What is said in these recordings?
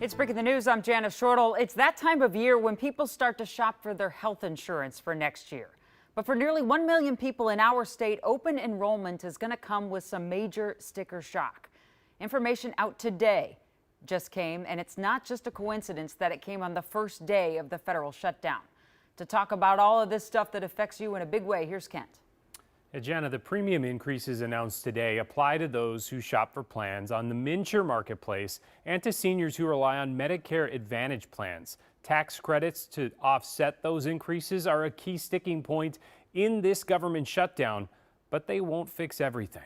It's Breaking the News. I'm Janice Shortle. It's that time of year when people start to shop for their health insurance for next year. But for nearly 1 million people in our state, open enrollment is going to come with some major sticker shock. Information out today just came, and it's not just a coincidence that it came on the first day of the federal shutdown. To talk about all of this stuff that affects you in a big way, here's Kent. Yeah, Jana, the premium increases announced today apply to those who shop for plans on the MNsure marketplace and to seniors who rely on Medicare Advantage plans. Tax credits to offset those increases are a key sticking point in this government shutdown, but they won't fix everything.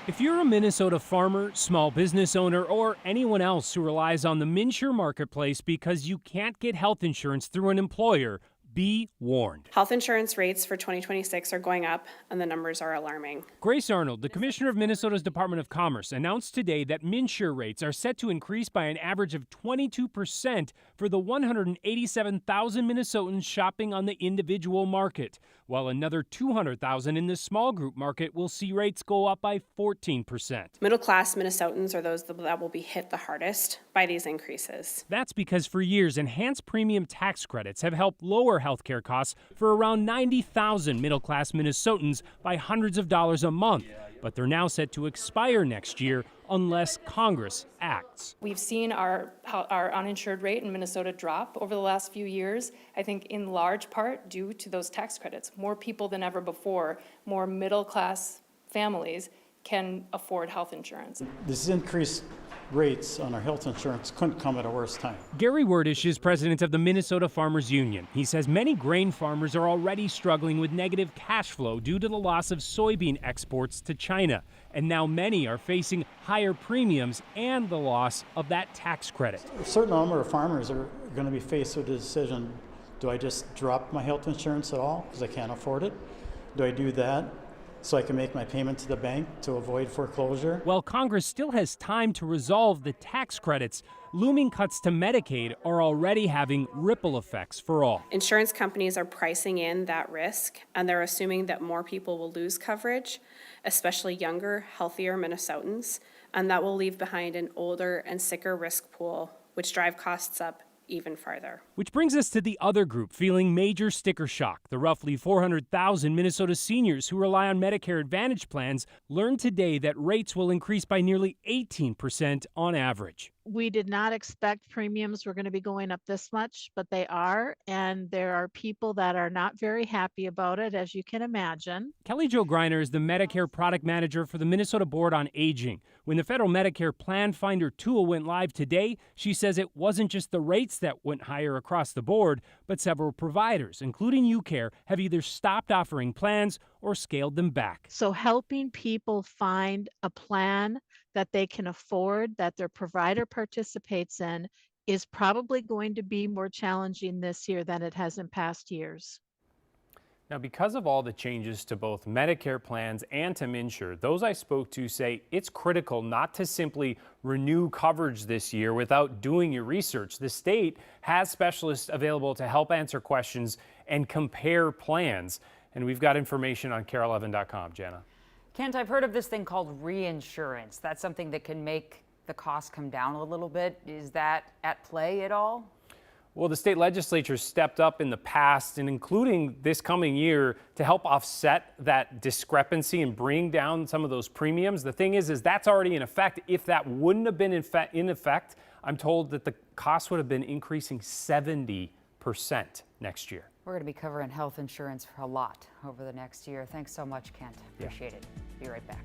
If you're a Minnesota farmer, small business owner, or anyone else who relies on the MNsure marketplace because you can't get health insurance through an employer, be warned. Health insurance rates for 2026 are going up, and the numbers are alarming. Grace Arnold, the commissioner of Minnesota's Department of Commerce, announced today that MNsure rates are set to increase by an average of 22% for the 187,000 Minnesotans shopping on the individual market, while another 200,000 in the small group market will see rates go up by 14%. Middle-class Minnesotans are those that will be hit the hardest by these increases. That's because for years, enhanced premium tax credits have helped lower healthcare costs for around 90,000 middle-class Minnesotans by hundreds of dollars a month. But they're now set to expire next year unless Congress acts. We've seen our uninsured rate in Minnesota drop over the last few years, I think in large part due to those tax credits. More people than ever before, more middle-class families can afford health insurance. This increased rates on our health insurance couldn't come at a worse time. Gary Werdish is president of the Minnesota Farmers Union. He says many grain farmers are already struggling with negative cash flow due to the loss of soybean exports to China. And now many are facing higher premiums and the loss of that tax credit. A certain number of farmers are going to be faced with the decision, do I just drop my health insurance at all because I can't afford it? Do I do that so I can make my payment to the bank to avoid foreclosure? While Congress still has time to resolve the tax credits, looming cuts to Medicaid are already having ripple effects for all. Insurance companies are pricing in that risk, and they're assuming that more people will lose coverage, especially younger, healthier Minnesotans, and that will leave behind an older and sicker risk pool, which drive costs up even farther. Which brings us to the other group feeling major sticker shock. The roughly 400,000 Minnesota seniors who rely on Medicare Advantage plans learned today that rates will increase by nearly 18% on average. We did not expect premiums were going to be going up this much, but they are, and there are people that are not very happy about it, as you can imagine. Kelly Jo Greiner is the Medicare product manager for the Minnesota Board on Aging. When the federal Medicare Plan Finder tool went live today, she says it wasn't just the rates that went higher across the board, but several providers, including UCare, have either stopped offering plans or scaled them back. So helping people find a plan that they can afford, that their provider participates in, is probably going to be more challenging this year than it has in past years. Now, because of all the changes to both Medicare plans and to MNsure, those I spoke to say it's critical not to simply renew coverage this year without doing your research. The state has specialists available to help answer questions and compare plans. And we've got information on KARE11.com, Jana. Kent, I've heard of this thing called reinsurance. That's something that can make the cost come down a little bit. Is that at play at all? Well, the state legislature stepped up in the past, and including this coming year, to help offset that discrepancy and bring down some of those premiums. The thing is that's already in effect. If that wouldn't have been in effect, I'm told that the cost would have been increasing 70% next year. We're going to be covering health insurance for a lot over the next year. Thanks so much, Kent. Appreciate it. Be right back.